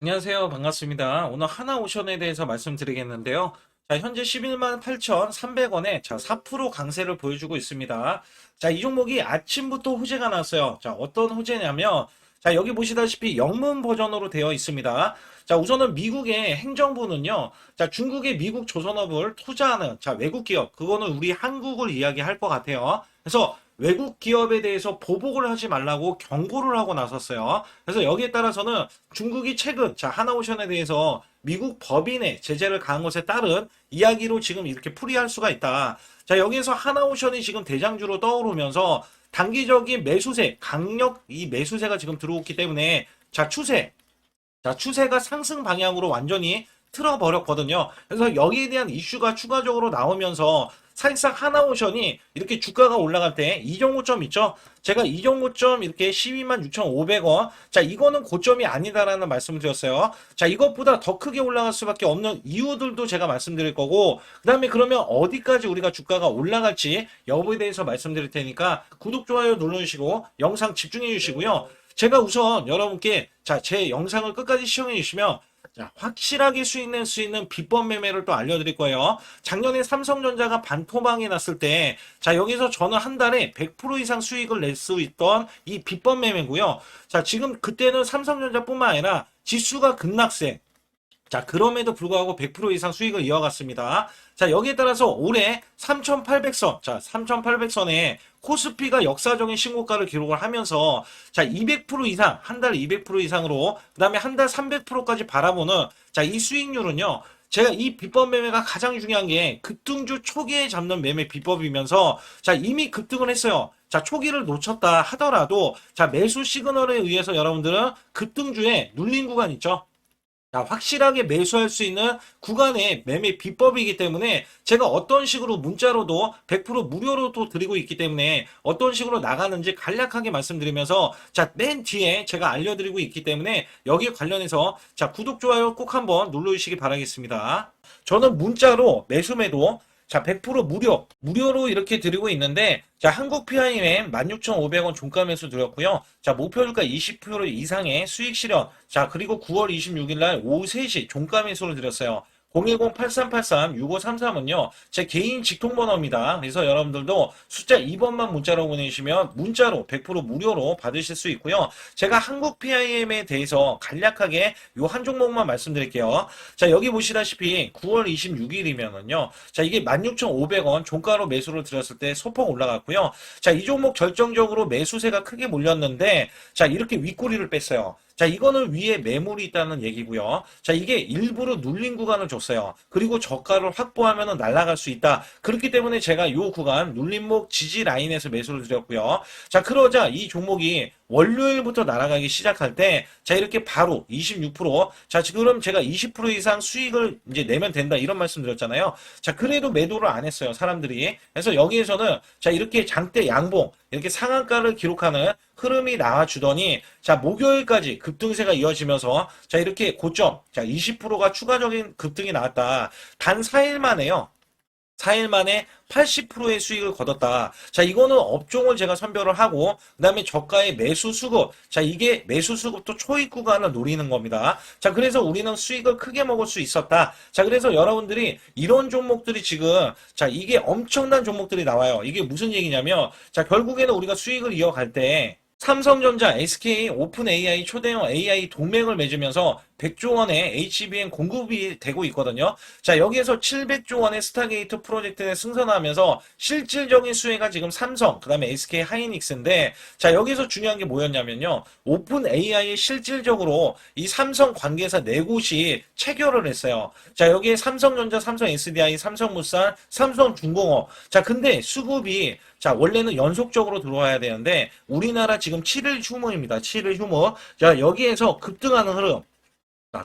안녕하세요. 반갑습니다. 오늘 하나오션에 대해서 말씀드리겠는데요. 자, 현재 11만 8,300원에 4% 강세를 보여주고 있습니다. 자, 이 종목이 아침부터 호재가 났어요. 자, 어떤 호재냐면, 자, 여기 보시다시피 영문 버전으로 되어 있습니다. 자, 우선은 미국의 행정부는요, 자, 중국의 미국 조선업을 투자하는, 자, 외국 기업, 그거는 우리 한국을 이야기할 것 같아요. 그래서 외국 기업에 대해서 보복을 하지 말라고 경고를 하고 나섰어요. 그래서 여기에 따라서는 중국이 최근 하나오션에 대해서 미국 법인의 제재를 가한 것에 따른 이야기로 지금 이렇게 풀이할 수가 있다. 자, 여기에서 하나오션이 지금 대장주로 떠오르면서 단기적인 매수세, 강력 이 매수세가 지금 들어오기 때문에 추세가 상승 방향으로 완전히 틀어버렸거든요. 그래서 여기에 대한 이슈가 추가적으로 나오면서 사실상 하나오션이 이렇게 주가가 올라갈 때 이정고점 있죠? 제가 이정고점 이렇게 12만 6,500원. 자, 이거는 고점이 아니다라는 말씀을 드렸어요. 자, 이것보다 더 크게 올라갈 수밖에 없는 이유들도 제가 말씀드릴 거고, 그 다음에 그러면 어디까지 우리가 주가가 올라갈지 여부에 대해서 말씀드릴 테니까 구독, 좋아요 눌러주시고 영상 집중해 주시고요. 제가 우선 여러분께 제 영상을 끝까지 시청해 주시면 확실하게 수익 낼 수 있는 비법 매매를 또 알려드릴 거예요. 작년에 삼성전자가 반토막이 났을 때, 여기서 저는 한 달에 100% 이상 수익을 낼 수 있던 이 비법 매매고요. 자, 지금 그때는 삼성전자뿐만 아니라 지수가 급락세, 자, 그럼에도 불구하고 100% 이상 수익을 이어갔습니다. 자, 여기에 따라서 올해 3,800선, 3,800선에 코스피가 역사적인 신고가를 기록을 하면서, 200% 이상, 한 달 200% 이상으로, 그 다음에 한 달 300%까지 바라보는, 이 수익률은요, 제가 이 비법 매매가 가장 중요한 게 급등주 초기에 잡는 매매 비법이면서, 이미 급등을 했어요. 초기를 놓쳤다 하더라도, 매수 시그널에 의해서 여러분들은 급등주에 눌린 구간 있죠? 확실하게 매수할 수 있는 구간의 매매 비법이기 때문에 제가 어떤 식으로 문자로도 100% 무료로도 드리고 있기 때문에 어떤 식으로 나가는지 간략하게 말씀드리면서 맨 뒤에 제가 알려드리고 있기 때문에 여기에 관련해서 구독, 좋아요 꼭 한번 눌러주시기 바라겠습니다. 저는 문자로 매수매도 100% 무료로 이렇게 드리고 있는데, 한국 PIM 16,500원 종가 매수 드렸고요. 목표주가 20% 이상의 수익 실현. 그리고 9월 26일 날 오후 3시 종가 매수를 드렸어요. 010-8383-6533은요, 제 개인 직통번호입니다. 그래서 여러분들도 숫자 2번만 문자로 보내주시면 문자로 100% 무료로 받으실 수 있고요. 제가 한국 PIM에 대해서 간략하게 요 한 종목만 말씀드릴게요. 여기 보시다시피 9월 26일이면은요, 이게 16,500원 종가로 매수를 드렸을 때 소폭 올라갔고요. 이 종목 결정적으로 매수세가 크게 몰렸는데, 이렇게 윗꼬리를 뺐어요. 이거는 위에 매물이 있다는 얘기고요. 이게 일부러 눌린 구간을 줬어요. 그리고 저가를 확보하면 날아갈 수 있다. 그렇기 때문에 제가 이 구간 눌림목 지지 라인에서 매수를 드렸고요. 그러자 이 종목이 월요일부터 날아가기 시작할 때, 이렇게 바로 26%, 지금 제가 20% 이상 수익을 이제 내면 된다, 이런 말씀 드렸잖아요. 그래도 매도를 안 했어요, 사람들이. 그래서 여기에서는, 이렇게 장대 양봉, 이렇게 상한가를 기록하는 흐름이 나와주더니, 목요일까지 급등세가 이어지면서, 이렇게 고점, 20%가 추가적인 급등이 나왔다. 단 4일 만에요. 4일 만에 80%의 수익을 거뒀다. 이거는 업종을 제가 선별을 하고, 그 다음에 저가의 매수 수급. 이게 매수 수급도 초입 구간을 노리는 겁니다. 그래서 우리는 수익을 크게 먹을 수 있었다. 그래서 여러분들이 이런 종목들이 지금, 이게 엄청난 종목들이 나와요. 이게 무슨 얘기냐면, 결국에는 우리가 수익을 이어갈 때, 삼성전자, SK, 오픈 AI, 초대형 AI 동맹을 맺으면서 100조 원의 HBM 공급이 되고 있거든요. 여기에서 700조 원의 스타게이트 프로젝트에 승선하면서 실질적인 수혜가 지금 삼성, 그 다음에 SK 하이닉스인데, 여기서 중요한 게 뭐였냐면요. 오픈 AI에 실질적으로 이 삼성 관계사 네 곳이 체결을 했어요. 여기에 삼성전자, 삼성 SDI, 삼성물산, 삼성중공업. 근데 수급이 원래는 연속적으로 들어와야 되는데, 우리나라 지금 7일 휴무입니다. 7일 휴무. 여기에서 급등하는 흐름.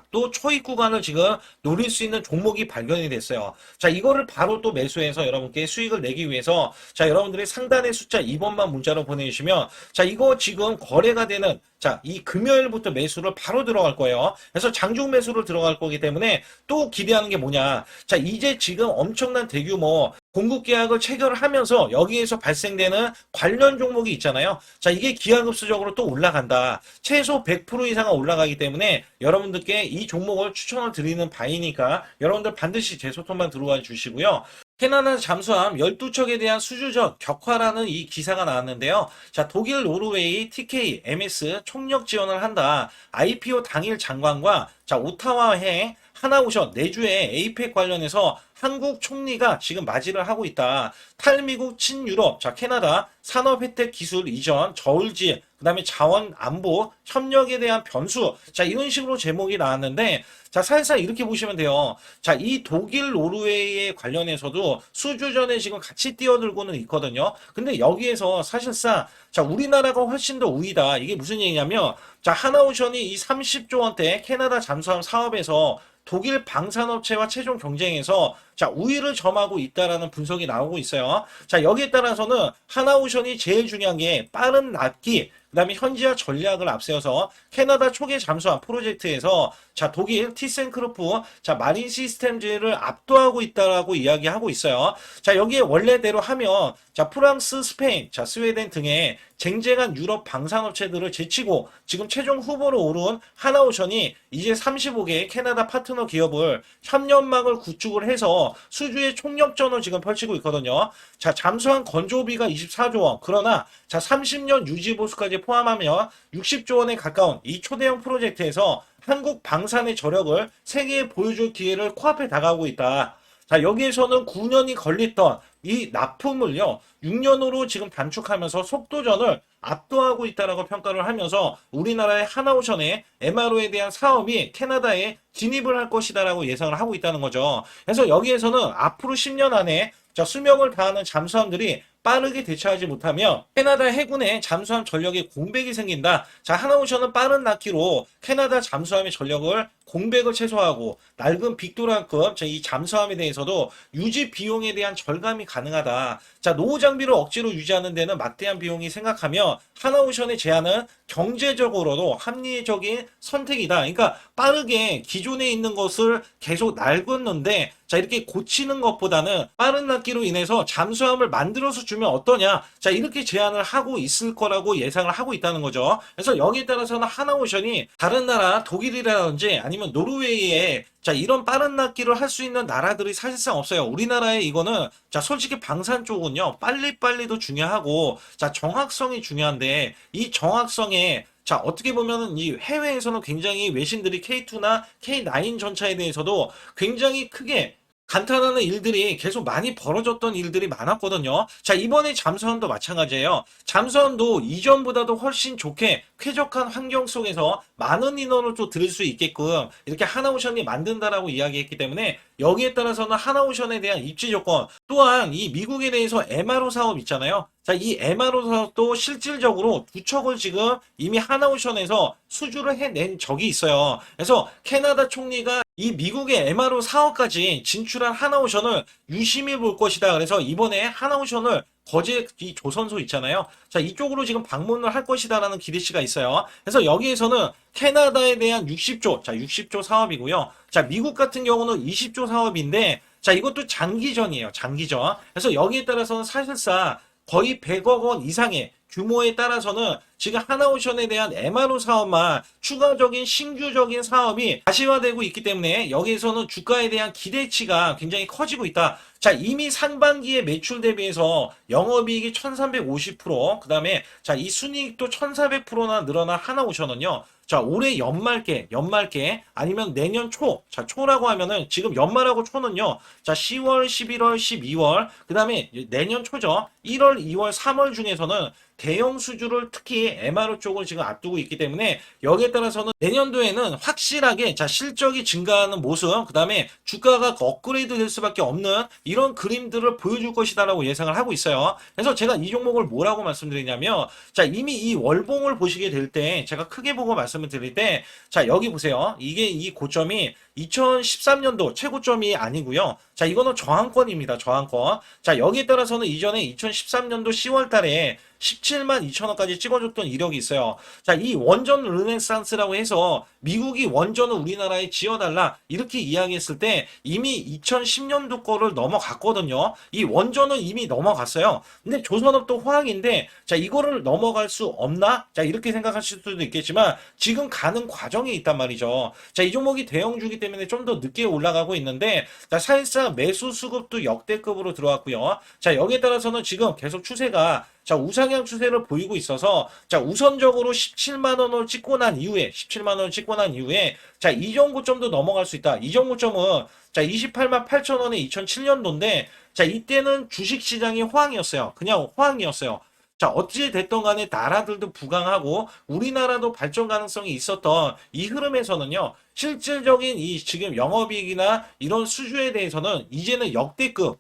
또 초입 구간을 지금 노릴 수 있는 종목이 발견이 됐어요. 이거를 바로 또 매수해서 여러분께 수익을 내기 위해서, 여러분들이 상단의 숫자 2번만 문자로 보내주시면, 이거 지금 거래가 되는, 자, 이 금요일부터 매수를 바로 들어갈 거예요. 그래서 장중 매수를 들어갈 거기 때문에 또 기대하는 게 뭐냐. 자, 이제 지금 엄청난 대규모 공급 계약을 체결을 하면서 여기에서 발생되는 관련 종목이 있잖아요. 자, 이게 기하급수적으로 또 올라간다. 최소 100% 이상은 올라가기 때문에 여러분들께 이 종목을 추천을 드리는 바이니까 여러분들 반드시 제 소통만 들어와 주시고요. 캐나다 잠수함 12척에 대한 수주전 격화라는 이 기사가 나왔는데요. 자, 독일, 노르웨이, TK, MS 총력 지원을 한다. IPO 당일 장관과 자, 오타와행, 하나오션, 내주의 에이펙 관련해서 한국 총리가 지금 맞이를 하고 있다. 탈미국, 친유럽, 자, 캐나다 산업 혜택 기술 이전, 저울질, 그 다음에 자원 안보, 협력에 대한 변수. 자, 이런 식으로 제목이 나왔는데, 자, 사실상 이렇게 보시면 돼요. 자, 이 독일, 노르웨이에 관련해서도 수주전에 지금 같이 뛰어들고는 있거든요. 근데 여기에서 사실상, 자, 우리나라가 훨씬 더 우위다. 이게 무슨 얘기냐면, 자, 하나오션이 이 30조 원대 캐나다 잠수함 사업에서 독일 방산업체와 최종 경쟁에서 자, 우위를 점하고 있다라는 분석이 나오고 있어요. 자, 여기에 따라서는 하나오션이 제일 중요한 게 빠른 납기, 그 다음에 현지화 전략을 앞세워서 캐나다 초계 잠수함 프로젝트에서 자, 독일 티센크루프 자, 마린 시스템즈를 압도하고 있다라고 이야기하고 있어요. 자, 여기에 원래대로 하면 자, 프랑스, 스페인, 자, 스웨덴 등의 쟁쟁한 유럽 방산업체들을 제치고 지금 최종 후보로 오른 하나오션이 이제 35개의 캐나다 파트너 기업을 협력망을 구축을 해서 수주의 총력전을 지금 펼치고 있거든요. 자, 잠수함 건조비가 24조 원. 그러나 자, 30년 유지 보수까지 포함하면 60조 원에 가까운 이 초대형 프로젝트에서 한국 방산의 저력을 세계에 보여줄 기회를 코앞에 다가오고 있다. 자, 여기에서는 9년이 걸렸던 이 납품을요, 6년으로 지금 단축하면서 속도전을 압도하고 있다라고 평가를 하면서 우리나라의 하나오션의 MRO에 대한 사업이 캐나다에 진입을 할 것이다라고 예상을 하고 있다는 거죠. 그래서 여기에서는 앞으로 10년 안에 자, 수명을 다하는 잠수함들이 빠르게 대처하지 못하면 캐나다 해군의 잠수함 전력에 공백이 생긴다. 자, 하나오션은 빠른 낚기로 캐나다 잠수함의 전력을 공백을 최소화하고 낡은 빅도라급 이 잠수함에 대해서도 유지 비용에 대한 절감이 가능하다. 자, 노후 장비를 억지로 유지하는 데는 막대한 비용이 생각하며 하나오션의 제안은 경제적으로도 합리적인 선택이다. 그러니까 빠르게 기존에 있는 것을 계속 낡았는데 자, 이렇게 고치는 것보다는 빠른 낚기로 인해서 잠수함을 만들어서 주면 어떠냐. 자, 이렇게 제안을 하고 있을 거라고 예상을 하고 있다는 거죠. 그래서 여기에 따라서는 하나오션이 다른 나라 독일이라든지 아니면 노르웨이에 자, 이런 빠른 낚기를 할 수 있는 나라들이 사실상 없어요. 우리나라에 이거는 자, 솔직히 방산 쪽은요, 빨리빨리도 중요하고 자, 정확성이 중요한데 이 정확성에 자, 어떻게 보면은 이 해외에서는 굉장히 외신들이 K2나 K9 전차에 대해서도 굉장히 크게 간탄하는 일들이 계속 많이 벌어졌던 일들이 많았거든요. 자, 이번에 잠수함도 마찬가지예요. 잠수함도 이전보다도 훨씬 좋게 쾌적한 환경 속에서 많은 인원을 또 들을 수 있게끔 이렇게 하나오션이 만든다라고 이야기했기 때문에 여기에 따라서는 하나오션에 대한 입지 조건 또한 이 미국에 대해서 MRO 사업 있잖아요. 자, 이 MRO 사업도 실질적으로 두 척을 지금 이미 하나오션에서 수주를 해낸 적이 있어요. 그래서 캐나다 총리가 이 미국의 MRO 사업까지 진출한 하나오션을 유심히 볼 것이다. 그래서 이번에 하나오션을 거제 이 조선소 있잖아요. 자, 이쪽으로 지금 방문을 할 것이다라는 기대치가 있어요. 그래서 여기에서는 캐나다에 대한 60조, 자, 60조 사업이고요. 자, 미국 같은 경우는 20조 사업인데, 자, 이것도 장기전이에요. 장기전. 그래서 여기에 따라서는 사실상 거의 100억 원 이상의 규모에 따라서는 지금 하나오션에 대한 MRO 사업만 추가적인 신규적인 사업이 가시화되고 있기 때문에 여기에서는 주가에 대한 기대치가 굉장히 커지고 있다. 자, 이미 상반기에 매출 대비해서 영업이익이 1350%, 그 다음에 자, 이 순이익도 1400%나 늘어난 하나오션은요. 자, 올해 연말께 아니면 내년 초, 자, 초라고 하면은 지금 연말하고 초는요. 자, 10월, 11월, 12월, 그 다음에 내년 초죠. 1월, 2월, 3월 중에서는 대형 수주를 특히 MRO 쪽을 지금 앞두고 있기 때문에 여기에 따라서는 내년도에는 확실하게 자, 실적이 증가하는 모습, 그 다음에 주가가 업그레이드 될 수밖에 없는 이런 그림들을 보여줄 것이다라고 예상을 하고 있어요. 그래서 제가 이 종목을 뭐라고 말씀드리냐면 자, 이미 이 월봉을 보시게 될 때 제가 크게 보고 말씀을 드릴 때 자, 여기 보세요. 이게 이 고점이 2013년도 최고점이 아니고요. 자, 이거는 저항권입니다. 저항권. 자, 여기에 따라서는 이전에 2013년도 10월 달에 17만 2천 원까지 찍어줬던 이력이 있어요. 자, 이 원전 르네상스라고 해서 미국이 원전을 우리나라에 지어달라 이렇게 이야기했을 때 이미 2010년도 거를 넘어갔거든요. 이 원전은 이미 넘어갔어요. 근데 조선업도 호황인데 자, 이거를 넘어갈 수 없나? 자, 이렇게 생각하실 수도 있겠지만 지금 가는 과정이 있단 말이죠. 자, 이 종목이 대형주기 때문에 좀 더 늦게 올라가고 있는데 자, 사실상 매수 수급도 역대급으로 들어왔고요. 자, 여기에 따라서는 지금 계속 추세가 자, 우상향 추세를 보이고 있어서 자, 우선적으로 17만 원을 찍고 난 이후에 17만 원을 찍고 난 이후에 자, 이전 고점도 넘어갈 수 있다. 이전 고점은 자, 28만 8천 원에 2007년도인데 자, 이때는 주식 시장이 호황이었어요. 그냥 호황이었어요. 자, 어찌 됐던 간에 나라들도 부강하고 우리나라도 발전 가능성이 있었던 이 흐름에서는요. 실질적인 이 지금 영업이익이나 이런 수주에 대해서는 이제는 역대급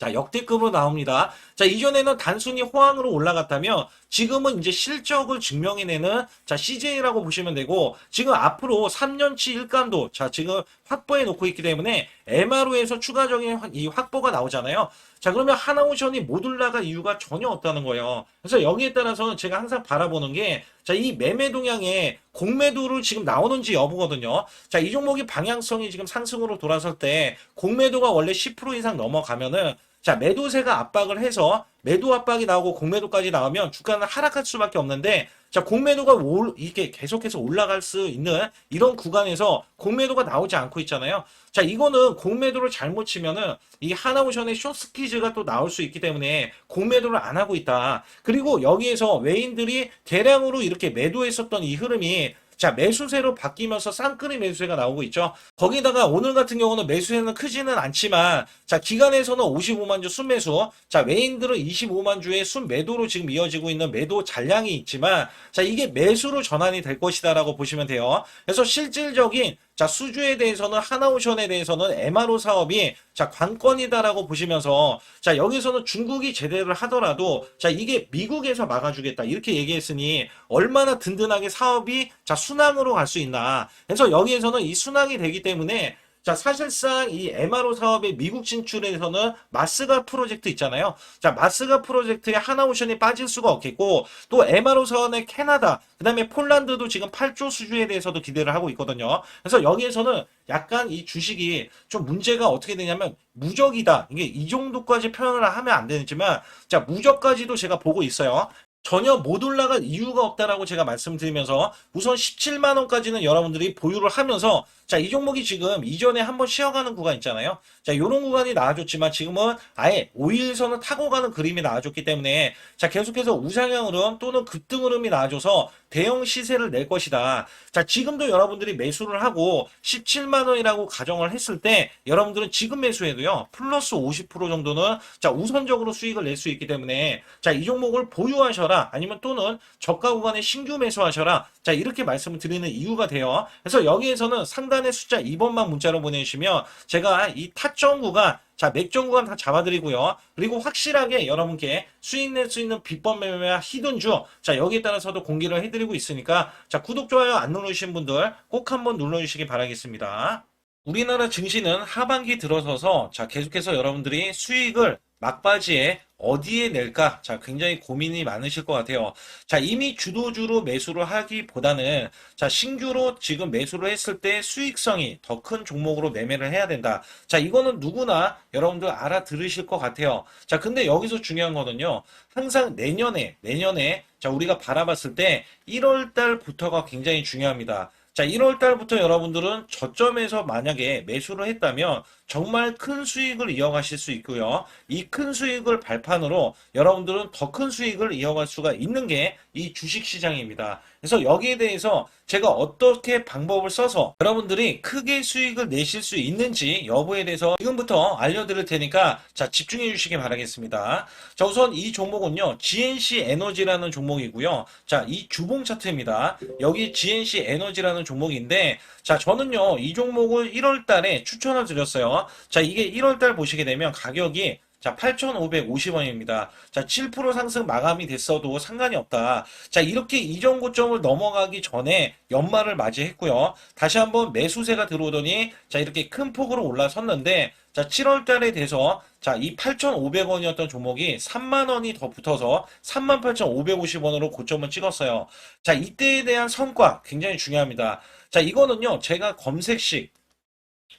자, 역대급으로 나옵니다. 자, 이전에는 단순히 호황으로 올라갔다면 지금은 이제 실적을 증명해내는 자, CJ라고 보시면 되고 지금 앞으로 3년치 일감도 자, 지금 확보해 놓고 있기 때문에 MRO에서 추가적인 이 확보가 나오잖아요. 자, 그러면 하나오션이 못 올라갈 이유가 전혀 없다는 거예요. 그래서 여기에 따라서는 제가 항상 바라보는 게 자, 이 매매 동향에 공매도를 지금 나오는지 여부거든요. 자, 이 종목이 방향성이 지금 상승으로 돌아설 때 공매도가 원래 10% 이상 넘어가면은 자, 매도세가 압박을 해서 매도 압박이 나오고 공매도까지 나오면 주가는 하락할 수밖에 없는데 자, 공매도가 이게 계속해서 올라갈 수 있는 이런 구간에서 공매도가 나오지 않고 있잖아요. 자, 이거는 공매도를 잘못 치면은 이 하나오션의 숏스퀴즈가 또 나올 수 있기 때문에 공매도를 안 하고 있다. 그리고 여기에서 외인들이 대량으로 이렇게 매도했었던 이 흐름이 자, 매수세로 바뀌면서 쌍끌이 매수세가 나오고 있죠. 거기다가 오늘 같은 경우는 매수세는 크지는 않지만 자, 기관에서는 55만 주 순매수, 자, 외인들은 25만 주의 순매도로 지금 이어지고 있는 매도 잔량이 있지만 자, 이게 매수로 전환이 될 것이다라고 보시면 돼요. 그래서 실질적인 자, 수주에 대해서는 하나오션에 대해서는 MRO 사업이 자, 관건이다라고 보시면서 자, 여기서는 중국이 제대를 하더라도 자, 이게 미국에서 막아주겠다 이렇게 얘기했으니 얼마나 든든하게 사업이 자, 순항으로 갈 수 있나. 그래서 여기에서는 이 순항이 되기 때문에 자, 사실상 이 MRO 사업의 미국 진출에서는 마스가 프로젝트 있잖아요. 자, 마스가 프로젝트에 하나오션이 빠질 수가 없겠고, 또 MRO 사업의 캐나다, 그 다음에 폴란드도 지금 8조 수주에 대해서도 기대를 하고 있거든요. 그래서 여기에서는 약간 이 주식이 좀 문제가 어떻게 되냐면, 무적이다. 이게 이 정도까지 표현을 하면 안 되지만, 자, 무적까지도 제가 보고 있어요. 전혀 못 올라갈 이유가 없다라고 제가 말씀드리면서 우선 17만 원까지는 여러분들이 보유를 하면서 자, 이 종목이 지금 이전에 한번 쉬어가는 구간 있잖아요. 자, 이런 구간이 나와줬지만 지금은 아예 5일선을 타고 가는 그림이 나와줬기 때문에 자, 계속해서 우상향 흐름 또는 급등 흐름이 나와줘서 대형 시세를 낼 것이다. 자, 지금도 여러분들이 매수를 하고 17만 원이라고 가정을 했을 때 여러분들은 지금 매수해도요. 플러스 50% 정도는 자, 우선적으로 수익을 낼 수 있기 때문에 자, 이 종목을 보유하셔라. 아니면 또는 저가 구간에 신규 매수하셔라. 자, 이렇게 말씀을 드리는 이유가 돼요. 그래서 여기에서는 상단의 숫자 2번만 문자로 보내주시면 제가 이 타점 구간 자, 맥점 구간 다 잡아드리고요. 그리고 확실하게 여러분께 수익 낼 수 있는 비법 매매와 히든주 자, 여기에 따라서도 공개를 해드리고 있으니까 자, 구독, 좋아요 안 누르신 분들 꼭 한번 눌러주시기 바라겠습니다. 우리나라 증시는 하반기 들어서서 자, 계속해서 여러분들이 수익을 막바지에 어디에 낼까? 자, 굉장히 고민이 많으실 것 같아요. 자, 이미 주도주로 매수를 하기보다는 자, 신규로 지금 매수를 했을 때 수익성이 더 큰 종목으로 매매를 해야 된다. 자, 이거는 누구나 여러분들 알아들으실 것 같아요. 자, 근데 여기서 중요한 거는요. 항상 내년에 자, 우리가 바라봤을 때 1월 달부터가 굉장히 중요합니다. 자, 1월 달부터 여러분들은 저점에서 만약에 매수를 했다면 정말 큰 수익을 이어가실 수 있고요. 이 큰 수익을 발판으로 여러분들은 더 큰 수익을 이어갈 수가 있는 게 이 주식시장입니다. 그래서 여기에 대해서 제가 어떻게 방법을 써서 여러분들이 크게 수익을 내실 수 있는지 여부에 대해서 지금부터 알려드릴 테니까 자, 집중해 주시기 바라겠습니다. 자, 우선 이 종목은요. GNC 에너지라는 종목이고요. 자, 이 주봉 차트입니다. 여기 GNC 에너지라는 종목인데 자, 저는요. 이 종목을 1월 달에 추천을 드렸어요. 자, 이게 1월 달 보시게 되면 가격이 자, 8,550원입니다. 자, 7% 상승 마감이 됐어도 상관이 없다. 자, 이렇게 이전 고점을 넘어가기 전에 연말을 맞이했고요. 다시 한번 매수세가 들어오더니 자, 이렇게 큰 폭으로 올라섰는데 자, 7월 달에 돼서 자, 이 8,500원이었던 종목이 3만 원이 더 붙어서 38,550원으로 고점을 찍었어요. 자, 이때에 대한 성과 굉장히 중요합니다. 자, 이거는요, 제가 검색식,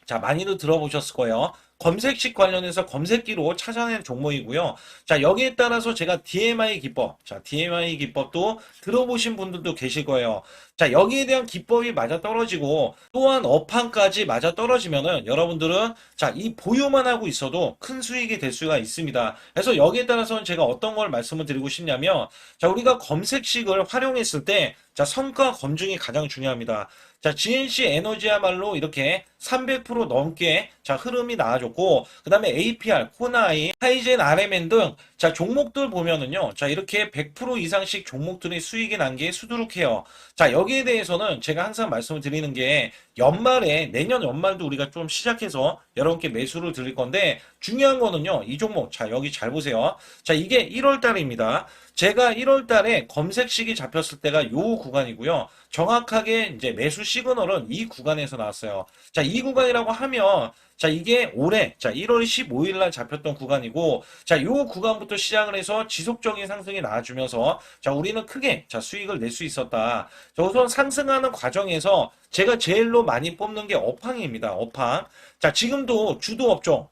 자, 많이들 들어보셨을 거예요. 검색식 관련해서 검색기로 찾아낸 종목이고요. 자, 여기에 따라서 제가 DMI 기법, 자, DMI 기법도 들어보신 분들도 계실 거예요. 자, 여기에 대한 기법이 맞아 떨어지고 또한 업황까지 맞아 떨어지면은 여러분들은 자, 이 보유만 하고 있어도 큰 수익이 될 수가 있습니다. 그래서 여기에 따라서는 제가 어떤 걸 말씀을 드리고 싶냐면 자, 우리가 검색식을 활용했을 때 자, 성과 검증이 가장 중요합니다. 자, GNC 에너지야말로 이렇게 300% 넘게 자, 흐름이 나와줬고, 그 다음에 APR, 코나이, 하이젠, RMN 등 자, 종목들 보면은요. 자, 이렇게 100% 이상씩 종목들이 수익이 난 게 수두룩해요. 자, 여기에 대해서는 제가 항상 말씀을 드리는 게 연말에, 내년 연말도 우리가 좀 시작해서 여러분께 매수를 드릴 건데, 중요한 거는요. 이 종목, 자, 여기 잘 보세요. 자, 이게 1월 달입니다. 제가 1월 달에 검색식이 잡혔을 때가 요 구간이고요. 정확하게 이제 매수 시그널은 이 구간에서 나왔어요. 자, 이 구간이라고 하면 자, 이게 올해 자, 1월 15일 날 잡혔던 구간이고 자, 요 구간부터 시작을 해서 지속적인 상승이 나와주면서 자, 우리는 크게 자, 수익을 낼 수 있었다. 자, 우선 상승하는 과정에서 제가 제일로 많이 뽑는 게 업황입니다. 업황. 자, 지금도 주도 업종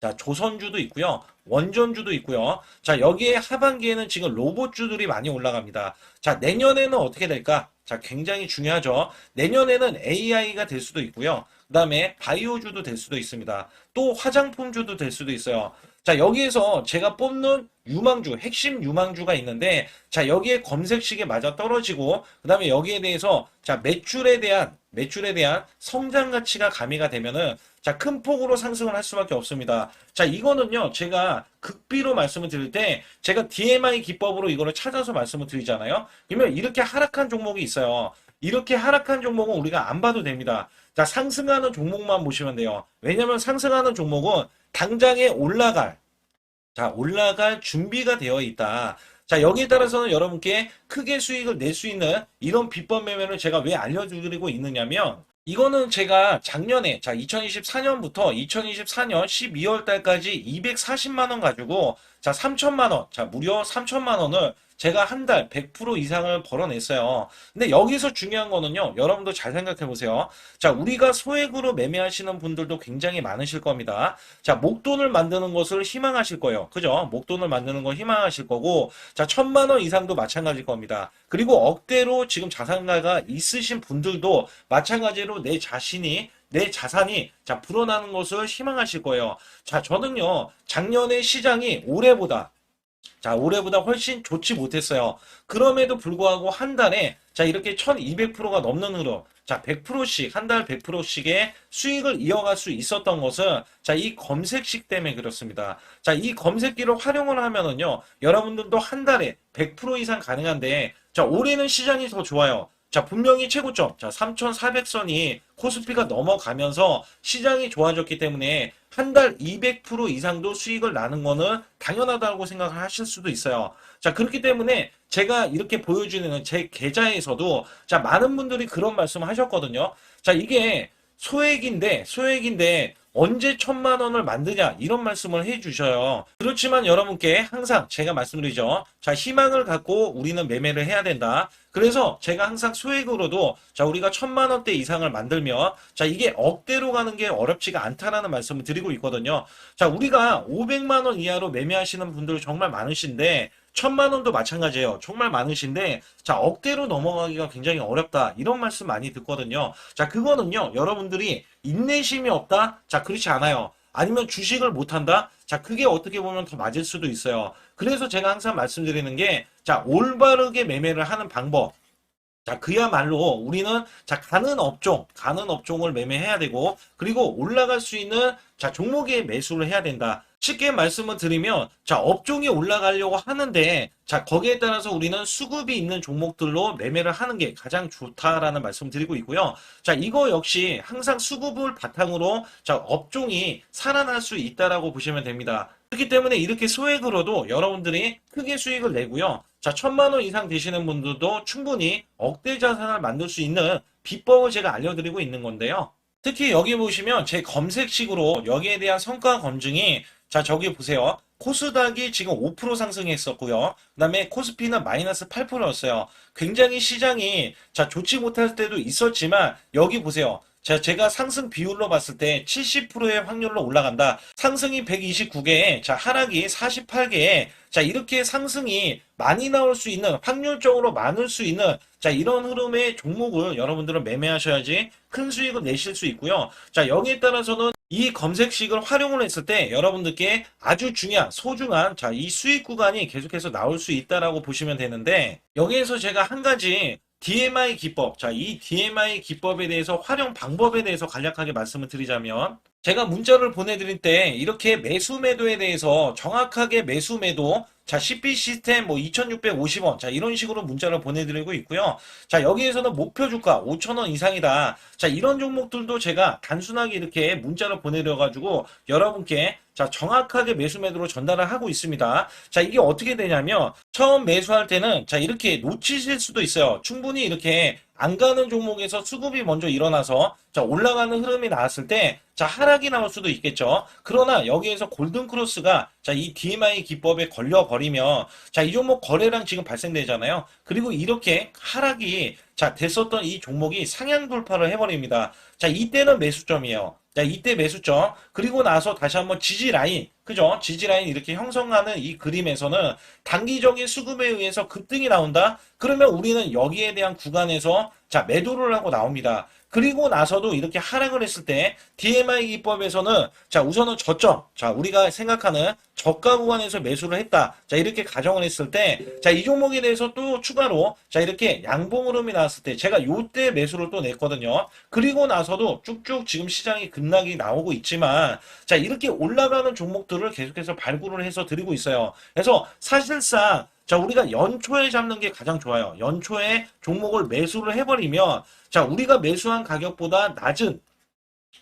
자, 조선주도 있고요. 원전주도 있고요. 자, 여기에 하반기에는 지금 로봇주들이 많이 올라갑니다. 자, 내년에는 어떻게 될까? 자, 굉장히 중요하죠. 내년에는 AI가 될 수도 있고요. 그 다음에 바이오주도 될 수도 있습니다. 또 화장품주도 될 수도 있어요. 자, 여기에서 제가 뽑는 유망주, 핵심 유망주가 있는데, 자, 여기에 검색식에 맞아 떨어지고, 그 다음에 여기에 대해서, 자, 매출에 대한 성장 가치가 가미가 되면은, 자, 큰 폭으로 상승을 할 수밖에 없습니다. 자, 이거는요, 제가 극비로 말씀을 드릴 때, 제가 DMI 기법으로 이거를 찾아서 말씀을 드리잖아요. 그러면 이렇게 하락한 종목이 있어요. 이렇게 하락한 종목은 우리가 안 봐도 됩니다. 자, 상승하는 종목만 보시면 돼요. 왜냐면 상승하는 종목은 당장에 올라갈 준비가 되어 있다. 자, 여기에 따라서는 여러분께 크게 수익을 낼 수 있는 이런 비법 매매를 제가 왜 알려드리고 있느냐면, 이거는 제가 작년에, 자, 2024년부터 2024년 12월 달까지 240만 원 가지고, 자, 3천만 원, 자, 무려 3천만 원을 제가 한 달 100% 이상을 벌어냈어요. 근데 여기서 중요한 거는요, 여러분도 잘 생각해 보세요. 자, 우리가 소액으로 매매하시는 분들도 굉장히 많으실 겁니다. 자, 목돈을 만드는 것을 희망하실 거예요. 그죠? 목돈을 만드는 걸 희망하실 거고, 자, 1,000만 원 이상도 마찬가지일 겁니다. 그리고 억대로 지금 자산가가 있으신 분들도 마찬가지로 내 자산이 자 불어나는 것을 희망하실 거예요. 자, 저는요 작년에 시장이 올해보다 훨씬 좋지 못했어요. 그럼에도 불구하고 한 달에 자 이렇게 1200%가 넘는 흐름, 자 100%씩 한 달 100%씩의 수익을 이어갈 수 있었던 것은 자 이 검색식 때문에 그렇습니다. 자 이 검색기를 활용을 하면은요 여러분들도 한 달에 100% 이상 가능한데 자 올해는 시장이 더 좋아요. 자, 분명히 최고점, 자, 3,400선이 코스피가 넘어가면서 시장이 좋아졌기 때문에 한 달 200% 이상도 수익을 나는 거는 당연하다고 생각을 하실 수도 있어요. 자, 그렇기 때문에 제가 이렇게 보여주는 제 계좌에서도 자, 많은 분들이 그런 말씀을 하셨거든요. 자, 이게 소액인데 언제 1,000만 원을 만드냐 이런 말씀을 해주셔요. 그렇지만 여러분께 항상 제가 말씀드리죠. 자, 희망을 갖고 우리는 매매를 해야 된다. 그래서 제가 항상 소액으로도 자 우리가 1,000만 원대 이상을 만들면 자 이게 억대로 가는 게 어렵지가 않다라는 말씀을 드리고 있거든요. 자, 우리가 500만 원 이하로 매매하시는 분들 정말 많으신데 1,000만 원도 마찬가지예요. 정말 많으신데 자 억대로 넘어가기가 굉장히 어렵다 이런 말씀 많이 듣거든요. 자, 그거는요 여러분들이 인내심이 없다? 자, 그렇지 않아요. 아니면 주식을 못한다? 자, 그게 어떻게 보면 더 맞을 수도 있어요. 그래서 제가 항상 말씀드리는 게 자 올바르게 매매를 하는 방법, 자, 그야말로 우리는 자, 가는 업종을 매매해야 되고, 그리고 올라갈 수 있는 자, 종목에 매수를 해야 된다. 쉽게 말씀을 드리면, 자, 업종이 올라가려고 하는데, 자, 거기에 따라서 우리는 수급이 있는 종목들로 매매를 하는 게 가장 좋다라는 말씀 드리고 있고요. 자, 이거 역시 항상 수급을 바탕으로 자, 업종이 살아날 수 있다라고 보시면 됩니다. 그렇기 때문에 이렇게 소액으로도 여러분들이 크게 수익을 내고요. 자, 1,000만 원 이상 되시는 분들도 충분히 억대 자산을 만들 수 있는 비법을 제가 알려드리고 있는 건데요. 특히 여기 보시면 제 검색식으로 여기에 대한 성과 검증이 자 저기 보세요. 코스닥이 지금 5% 상승했었고요. 그다음에 코스피는 마이너스 8%였어요. 굉장히 시장이 자 좋지 못할 때도 있었지만 여기 보세요. 자, 제가 상승 비율로 봤을 때 70%의 확률로 올라간다. 상승이 129개에, 자, 하락이 48개에, 자, 이렇게 상승이 많이 나올 수 있는, 확률적으로 많을 수 있는, 자, 이런 흐름의 종목을 여러분들은 매매하셔야지 큰 수익을 내실 수 있고요. 자, 여기에 따라서는 이 검색식을 활용을 했을 때 여러분들께 아주 중요한, 소중한, 자, 이 수익 구간이 계속해서 나올 수 있다라고 보시면 되는데, 여기에서 제가 한 가지 DMI 기법, 자, 이 DMI 기법에 대해서 활용 방법에 대해서 간략하게 말씀을 드리자면, 제가 문자를 보내드릴 때 이렇게 매수 매도에 대해서 정확하게 매수 매도, 자, CP 시스템 뭐 2,650원, 자, 이런 식으로 문자를 보내드리고 있고요. 자, 여기에서는 목표 주가 5,000원 이상이다. 자, 이런 종목들도 제가 단순하게 이렇게 문자를 보내드려가지고 여러분께 자, 정확하게 매수 매도로 전달을 하고 있습니다. 자, 이게 어떻게 되냐면 처음 매수할 때는 자, 이렇게 놓치실 수도 있어요. 충분히 이렇게 안 가는 종목에서 수급이 먼저 일어나서 자, 올라가는 흐름이 나왔을 때 자, 하락이 나올 수도 있겠죠. 그러나 여기에서 골든 크로스가 자, 이 DMI 기법에 걸려 버리면 자, 이 종목 거래량 지금 발생되잖아요. 그리고 이렇게 하락이 자, 됐었던 이 종목이 상향 돌파를 해 버립니다. 자, 이때는 매수점이에요. 자, 이때 매수점. 그리고 나서 다시 한번 지지 라인. 그죠? 지지 라인 이렇게 형성하는 이 그림에서는 단기적인 수급에 의해서 급등이 나온다? 그러면 우리는 여기에 대한 구간에서 자, 매도를 하고 나옵니다. 그리고 나서도 이렇게 하락을 했을 때 DMI 기법에서는 자, 우선은 저점. 자, 우리가 생각하는 저가 구간에서 매수를 했다. 자, 이렇게 가정을 했을 때 자, 이 종목에 대해서 또 추가로 자, 이렇게 양봉 흐름이 나왔을 때 제가 요때 매수를 또 냈거든요. 그리고 나서도 쭉쭉 지금 시장이 급락이 나오고 있지만 자, 이렇게 올라가는 종목들을 계속해서 발굴을 해서 드리고 있어요. 그래서 사실상 자, 우리가 연초에 잡는 게 가장 좋아요. 연초에 종목을 매수를 해버리면 자, 우리가 매수한 가격보다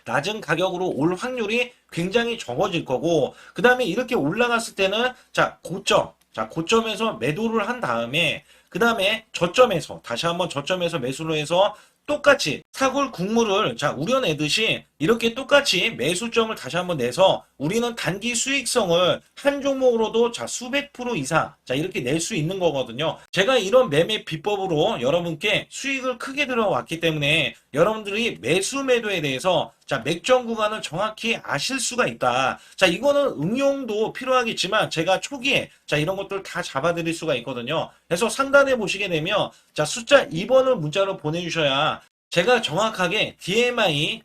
낮은 가격으로 올 확률이 굉장히 적어질 거고, 그 다음에 이렇게 올라갔을 때는 자, 고점에서 매도를 한 다음에, 그 다음에 저점에서, 다시 한번 저점에서 매수를 해서 똑같이 사골 국물을 자, 우려내듯이 이렇게 똑같이 매수점을 다시 한번 내서 우리는 단기 수익성을 한 종목으로도 자, 수백 프로 이상 자, 이렇게 낼 수 있는 거거든요. 제가 이런 매매 비법으로 여러분께 수익을 크게 들어왔기 때문에 여러분들이 매수 매도에 대해서 자, 맥점 구간을 정확히 아실 수가 있다. 자, 이거는 응용도 필요하겠지만 제가 초기에 자, 이런 것들 다 잡아드릴 수가 있거든요. 그래서 상단에 보시게 되면 자, 숫자 2번을 문자로 보내주셔야 제가 정확하게 DMI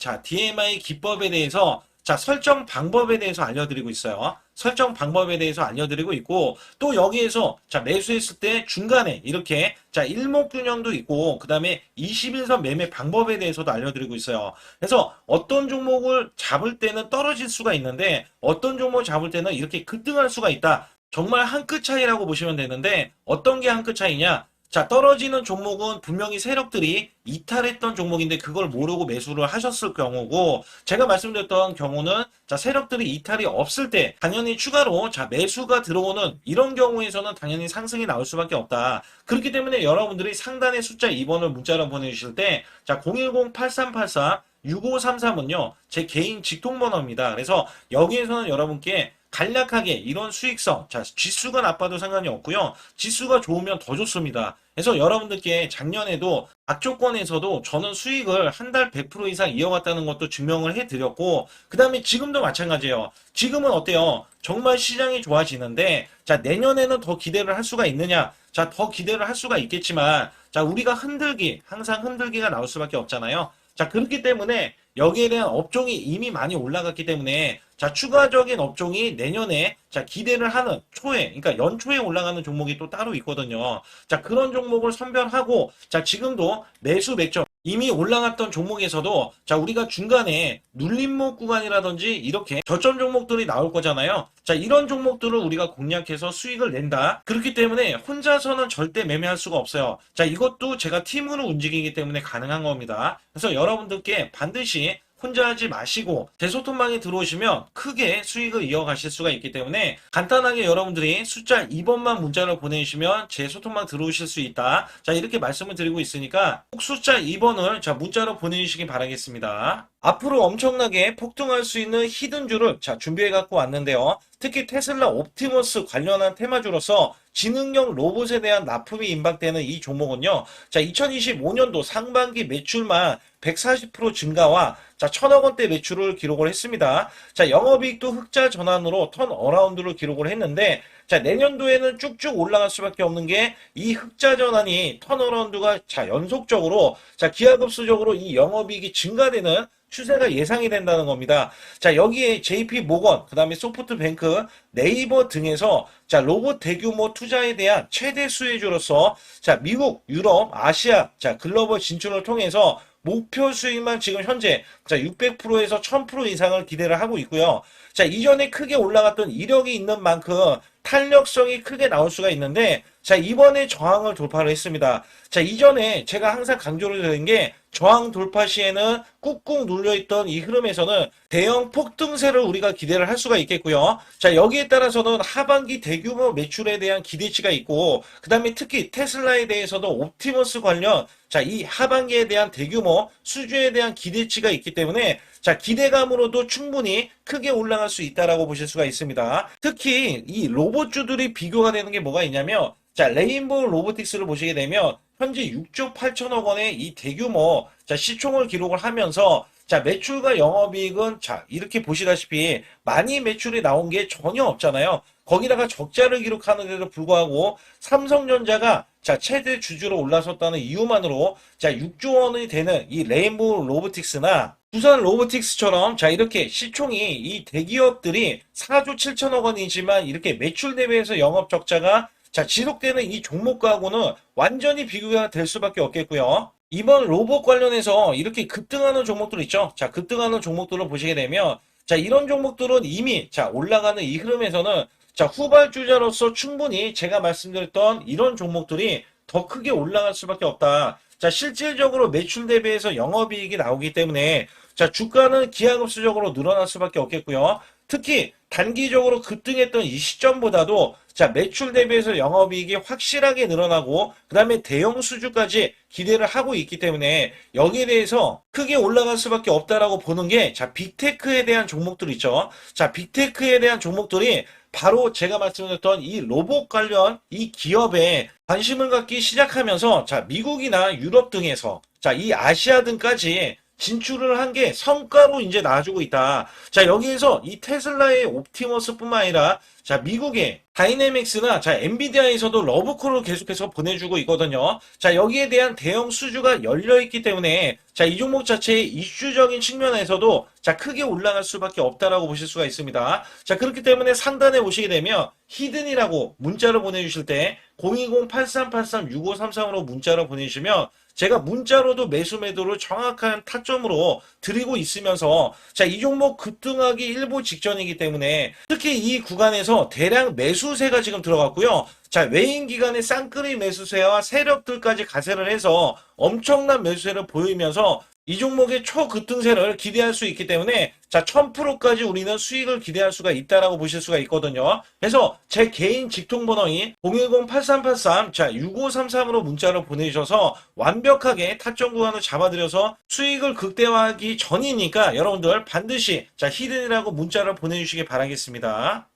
기법에 대해서 자, 설정 방법에 대해서 알려드리고 있어요. 설정 방법에 대해서 알려드리고 있고, 또 여기에서 자, 매수했을 때 중간에 이렇게 자, 일목균형도 있고, 그 다음에 21선 매매 방법에 대해서도 알려드리고 있어요. 그래서 어떤 종목을 잡을 때는 떨어질 수가 있는데, 어떤 종목을 잡을 때는 이렇게 급등할 수가 있다. 정말 한 끗 차이라고 보시면 되는데, 어떤 게 한 끗 차이냐? 자, 떨어지는 종목은 분명히 세력들이 이탈했던 종목인데 그걸 모르고 매수를 하셨을 경우고, 제가 말씀드렸던 경우는 자, 세력들이 이탈이 없을 때 당연히 추가로 자, 매수가 들어오는 이런 경우에서는 당연히 상승이 나올 수밖에 없다. 그렇기 때문에 여러분들이 상단의 숫자 2번을 문자로 보내주실 때 자, 010-8384-6533은요 제 개인 직통번호입니다. 그래서 여기에서는 여러분께 간략하게 이런 수익성, 자, 지수가 나빠도 상관이 없고요. 지수가 좋으면 더 좋습니다. 그래서 여러분들께 작년에도 악조건에서도 저는 수익을 한 달 100% 이상 이어갔다는 것도 증명을 해드렸고, 그 다음에 지금도 마찬가지예요. 지금은 어때요? 정말 시장이 좋아지는데, 자, 내년에는 더 기대를 할 수가 있느냐? 자, 더 기대를 할 수가 있겠지만, 자, 우리가 항상 흔들기가 나올 수밖에 없잖아요. 자, 그렇기 때문에 여기에 대한 업종이 이미 많이 올라갔기 때문에 자, 추가적인 업종이 내년에 자, 기대를 하는 그러니까 연초에 올라가는 종목이 또 따로 있거든요. 자, 그런 종목을 선별하고 자, 지금도 매수 맥점 이미 올라갔던 종목에서도 자, 우리가 중간에 눌림목 구간이라든지 이렇게 저점 종목들이 나올 거잖아요. 자, 이런 종목들을 우리가 공략해서 수익을 낸다. 그렇기 때문에 혼자서는 절대 매매할 수가 없어요. 자, 이것도 제가 팀으로 움직이기 때문에 가능한 겁니다. 그래서 여러분들께 반드시 혼자 하지 마시고 제 소통방에 들어오시면 크게 수익을 이어가실 수가 있기 때문에 간단하게 여러분들이 숫자 2번만 문자를 보내주시면 제 소통방 들어오실 수 있다. 자, 이렇게 말씀을 드리고 있으니까 꼭 숫자 2번을 자 문자로 보내주시기 바라겠습니다. 앞으로 엄청나게 폭등할 수 있는 히든주를 자 준비해 갖고 왔는데요. 특히 테슬라 옵티머스 관련한 테마주로서 지능형 로봇에 대한 납품이 임박되는 이 종목은요. 자, 2025년도 상반기 매출만 140% 증가와 자, 1,000억 원대 매출을 기록을 했습니다. 자, 영업이익도 흑자 전환으로 턴 어라운드를 기록을 했는데 자, 내년도에는 쭉쭉 올라갈 수밖에 없는 게 이 흑자 전환이 턴 어라운드가 자, 연속적으로 자, 기하급수적으로 이 영업이익이 증가되는 추세가 예상이 된다는 겁니다. 자, 여기에 JP 모건, 그 다음에 소프트뱅크, 네이버 등에서 자, 로봇 대규모 투자에 대한 최대 수혜주로서 자, 미국, 유럽, 아시아, 자, 글로벌 진출을 통해서 목표 수익만 지금 현재 자, 600%에서 1000% 이상을 기대를 하고 있고요. 자, 이전에 크게 올라갔던 이력이 있는 만큼 탄력성이 크게 나올 수가 있는데 자, 이번에 저항을 돌파를 했습니다. 자, 이전에 제가 항상 강조를 드린 게 저항 돌파 시에는 꾹꾹 눌려있던 이 흐름에서는 대형 폭등세를 우리가 기대를 할 수가 있겠고요. 자, 여기에 따라서는 하반기 대규모 매출에 대한 기대치가 있고 그 다음에 특히 테슬라에 대해서도 옵티머스 관련 자, 이 하반기에 대한 대규모 수주에 대한 기대치가 있기 때문에 자, 기대감으로도 충분히 크게 올라갈 수 있다라고 보실 수가 있습니다. 특히 이 로봇주들이 비교가 되는 게 뭐가 있냐면 자, 레인보우 로보틱스를 보시게 되면 현재 6조 8천억 원의 이 대규모 자, 시총을 기록을 하면서 자, 매출과 영업이익은 자, 이렇게 보시다시피 많이 매출이 나온 게 전혀 없잖아요. 거기다가 적자를 기록하는데도 불구하고 삼성전자가 자, 최대 주주로 올라섰다는 이유만으로 자, 6조 원이 되는 이 레인보우 로보틱스나 두산 로보틱스처럼 자, 이렇게 시총이 이 대기업들이 4조 7천억 원이지만 이렇게 매출 대비해서 영업 적자가 자, 지속되는 이 종목과는 완전히 비교가 될 수밖에 없겠고요. 이번 로봇 관련해서 이렇게 급등하는 종목들 있죠. 자, 급등하는 종목들을 보시게 되면 자, 이런 종목들은 이미 자, 올라가는 이 흐름에서는 자, 후발주자로서 충분히 제가 말씀드렸던 이런 종목들이 더 크게 올라갈 수밖에 없다. 자, 실질적으로 매출 대비해서 영업이익이 나오기 때문에 자, 주가는 기하급수적으로 늘어날 수밖에 없겠고요. 특히 단기적으로 급등했던 이 시점보다도 자, 매출 대비해서 영업이익이 확실하게 늘어나고 그 다음에 대형 수주까지 기대를 하고 있기 때문에 여기에 대해서 크게 올라갈 수밖에 없다라고 보는 게 자, 빅테크에 대한 종목들 있죠. 자, 빅테크에 대한 종목들이 바로 제가 말씀드렸던 이 로봇 관련 이 기업에 관심을 갖기 시작하면서 자, 미국이나 유럽 등에서 자, 이 아시아 등까지 진출을 한 게 성과로 이제 나와주고 있다. 자, 여기에서 이 테슬라의 옵티머스뿐만 아니라 자, 미국의 다이내믹스나 자, 엔비디아에서도 러브콜을 계속해서 보내주고 있거든요. 자, 여기에 대한 대형 수주가 열려있기 때문에 자, 이 종목 자체의 이슈적인 측면에서도 자, 크게 올라갈 수밖에 없다라고 보실 수가 있습니다. 자, 그렇기 때문에 상단에 오시게 되면 히든이라고 문자를 보내주실 때 020-8383-6533으로 문자를 보내주시면 제가 문자로도 매수 매도를 정확한 타점으로 드리고 있으면서 자, 이 종목 급등하기 일보 직전이기 때문에 특히 이 구간에서 대량 매수세가 지금 들어갔고요. 자, 외인 기관의 쌍끌이 매수세와 세력들까지 가세를 해서 엄청난 매수세를 보이면서 이 종목의 초급등세를 기대할 수 있기 때문에 자, 1000%까지 우리는 수익을 기대할 수가 있다라고 보실 수가 있거든요. 그래서 제 개인 직통번호인 010-8383 자, 6533으로 문자를 보내주셔서 완벽하게 타점 구간을 잡아드려서 수익을 극대화하기 전이니까 여러분들 반드시 자, 히든이라고 문자를 보내주시기 바라겠습니다.